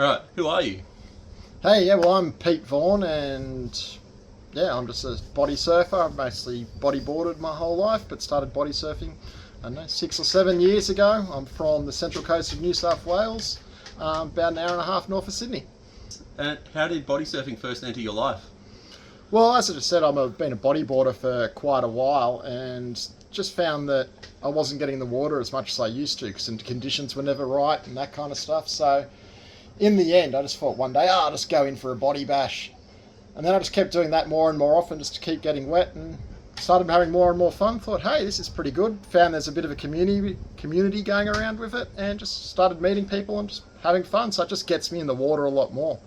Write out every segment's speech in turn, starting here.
Alright, who are you? Hey, yeah, well, I'm Pete Vaughan, and yeah, I'm just a body surfer. I've mostly bodyboarded my whole life, but started body surfing, I don't know, 6 or 7 years ago. I'm from the central coast of New South Wales, about an hour and a half north of Sydney. And how did body surfing first enter your life? Well, as I just said, I've been a bodyboarder for quite a while, and just found that I wasn't getting the water as much as I used to, because the conditions were never right and that kind of stuff. So in the end, I just thought one day, I'll just go in for a body bash. And then I just kept doing that more and more often just to keep getting wet, and started having more and more fun. Thought, hey, this is pretty good. Found there's a bit of a community going around with it, and just started meeting people and just having fun. So it just gets me in the water a lot more,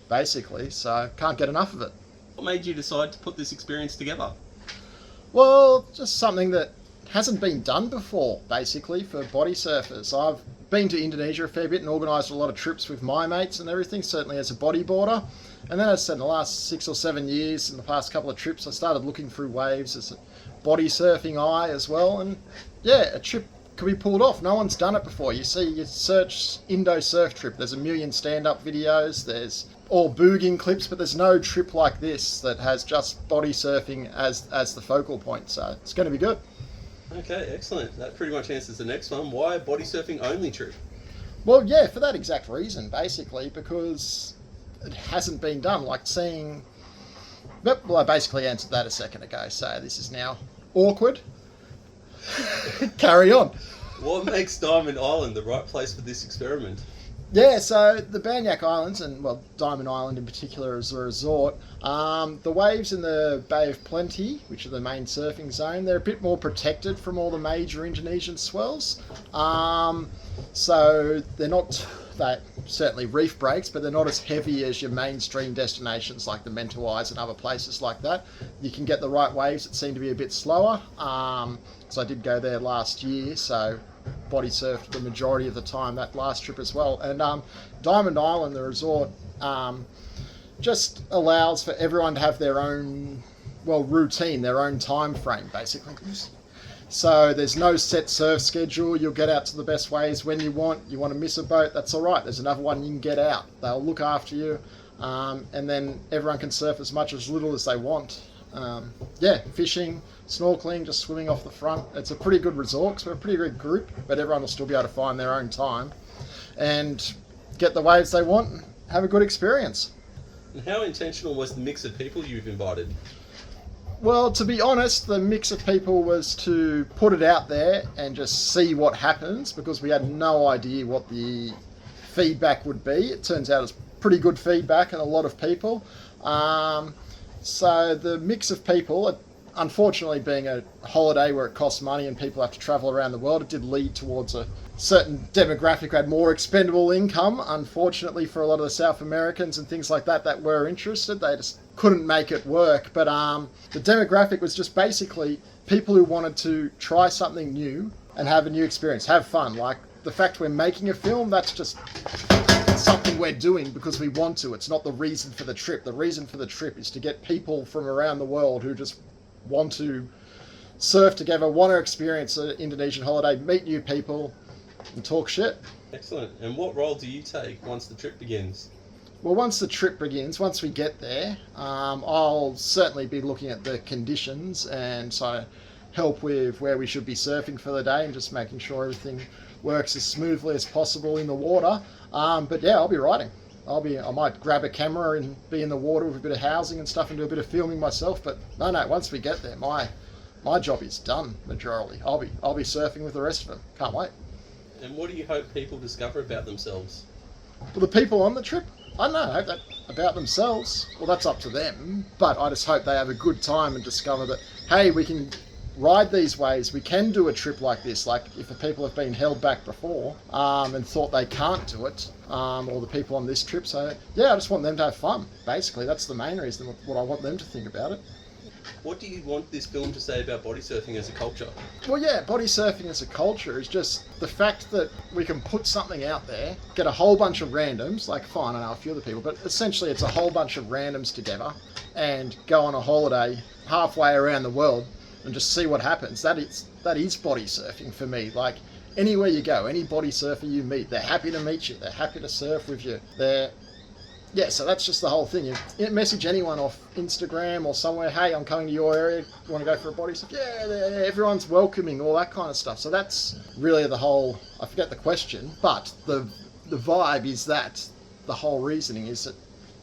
basically. So can't get enough of it. What made you decide to put this experience together? Well, just something that hasn't been done before, basically, for body surfers. I've been to Indonesia a fair bit and organised a lot of trips with my mates and everything, certainly as a bodyboarder. And then, as I said, in the last 6 or 7 years, in the past couple of trips, I started looking through waves as a body surfing eye as well. And yeah, a trip could be pulled off. No one's done it before. You search Indo surf trip, there's a million stand-up videos, there's all booging clips, but there's no trip like this that has just body surfing as the focal point. So it's going to be good. Okay, excellent. That pretty much answers the next one. Why a body surfing only trip? Well, yeah, for that exact reason, basically, because it hasn't been done. Like seeing... Well, I basically answered that a second ago, so this is now awkward. Carry on. What makes Diamond Island the right place for this experiment? Yeah, so the Banyak Islands, and well, Diamond Island in particular as a resort, the waves in the Bay of Plenty, which are the main surfing zone, they're a bit more protected from all the major Indonesian swells. So they're not, that certainly reef breaks, but they're not as heavy as your mainstream destinations like the Mentawais and other places like that. You can get the right waves that seem to be a bit slower. So I did go there last year, so body surfed the majority of the time that last trip as well. And Diamond Island, the resort, just allows for everyone to have their own, well, routine, their own time frame, basically. So there's no set surf schedule. You'll get out to the best waves when you want. You want to miss a boat, that's all right. There's another one you can get out. They'll look after you, and then everyone can surf as much as little as they want. Yeah, fishing, snorkeling, just swimming off the front. It's a pretty good resort because we're a pretty good group, but everyone will still be able to find their own time and get the waves they want and have a good experience. And how intentional was the mix of people you've invited? Well, to be honest, the mix of people was to put it out there and just see what happens, because we had no idea what the feedback would be. It turns out it's pretty good feedback and a lot of people. So the mix of people, unfortunately being a holiday where it costs money and people have to travel around the world, it did lead towards a certain demographic who had more expendable income. Unfortunately for a lot of the South Americans and things like that that were interested, they just couldn't make it work. But the demographic was just basically people who wanted to try something new and have a new experience, have fun. Like the fact we're making a film, that's just something we're doing because we want to. It's not the reason for the trip. The reason for the trip is to get people from around the world who just want to surf together, want to experience an Indonesian holiday, meet new people and talk shit. Excellent. And what role do you take once the trip begins? Well, once the trip begins, once we get there, I'll certainly be looking at the conditions and so help with where we should be surfing for the day and just making sure everything works as smoothly as possible in the water. But yeah, I'll be riding. I might grab a camera and be in the water with a bit of housing and stuff and do a bit of filming myself. But no, once we get there, my job is done majorly. I'll be surfing with the rest of them. Can't wait. And what do you hope people discover about themselves? Well, the people on the trip, I don't know, I hope that about themselves. Well, that's up to them. But I just hope they have a good time and discover that, hey, we can ride these waves, we can do a trip like this. Like if the people have been held back before and thought they can't do it, or the people on this trip. So yeah, I just want them to have fun. Basically, that's the main reason, what I want them to think about it. What do you want this film to say about body surfing as a culture? Well, yeah, body surfing as a culture is just the fact that we can put something out there, get a whole bunch of randoms, like fine, I know a few other people, but essentially it's a whole bunch of randoms together and go on a holiday halfway around the world and just see what happens. That is body surfing for me. Like, Anywhere you go, any body surfer you meet, they're happy to meet you. They're happy to surf with you. Yeah, so that's just the whole thing. You message anyone off Instagram or somewhere, hey, I'm coming to your area, you want to go for a body surf? Yeah, everyone's welcoming, all that kind of stuff. So that's really the whole, I forget the question, but the vibe is that, the whole reasoning is that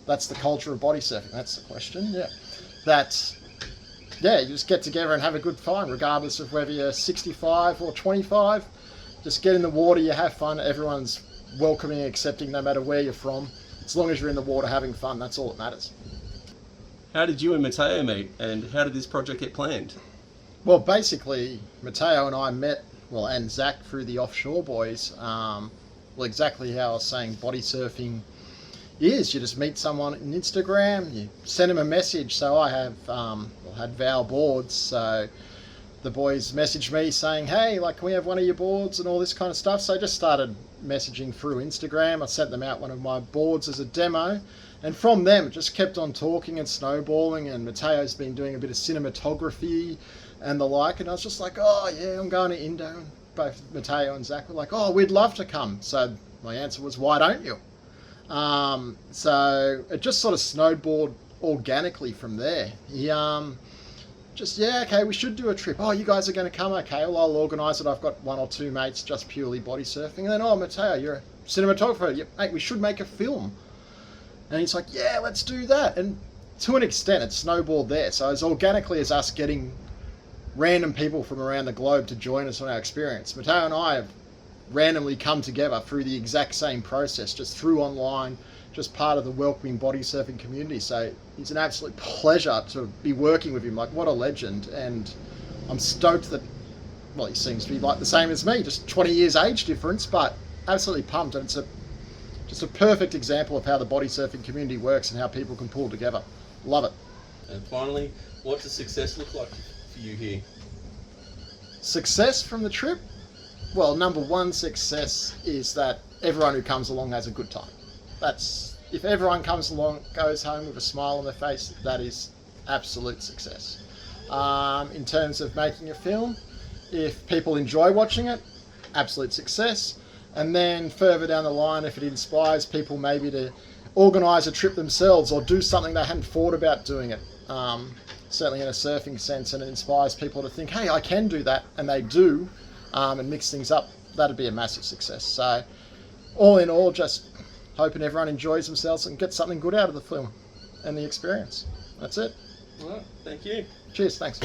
that's the culture of body surfing. That's the question, yeah. You just get together and have a good time, regardless of whether you're 65 or 25. Just get in the water, you have fun, everyone's welcoming, accepting, no matter where you're from. As long as you're in the water having fun, that's all that matters. How did you and Matteo meet, and how did this project get planned? Well, basically, Matteo and I met, and Zach through the Offshore Boys. Exactly how I was saying body surfing is. You just meet someone on Instagram, you send them a message. So I have had Vaughan boards, so the boys messaged me saying, hey, can we have one of your boards and all this kind of stuff. So I just started messaging through Instagram. I sent them out one of my boards as a demo, and from them it just kept on talking and snowballing, and Matteo's been doing a bit of cinematography and the like, and I was just like, oh yeah, I'm going to Indo. And both Matteo and Zach were like, oh, we'd love to come. So my answer was, why don't you? So it just sort of snowballed organically from there. He okay, we should do a trip. Oh, you guys are going to come? Okay, well, I'll organise it. I've got one or two mates just purely body surfing. And then, oh, Matteo, you're a cinematographer. Yeah, mate, we should make a film. And he's like, yeah, let's do that. And to an extent, it snowballed there. So as organically as us getting random people from around the globe to join us on our experience, Matteo and I have randomly come together through the exact same process, just through online, just part of the welcoming body surfing community. So it's an absolute pleasure to be working with him. What a legend. And I'm stoked that, he seems to be the same as me, just 20 years age difference, but absolutely pumped. And it's just a perfect example of how the body surfing community works and how people can pull together. Love it. And finally, what does success look like for you here? Success from the trip? Well, number one success is that everyone who comes along has a good time. If everyone comes along, goes home with a smile on their face, that is absolute success. In terms of making a film, if people enjoy watching it, absolute success. And then further down the line, if it inspires people maybe to organise a trip themselves or do something they hadn't thought about doing it, certainly in a surfing sense, and it inspires people to think, hey, I can do that, and they do, and mix things up, that'd be a massive success. So all in all, just hoping everyone enjoys themselves and gets something good out of the film and the experience. That's it. All right, thank you. Cheers, thanks.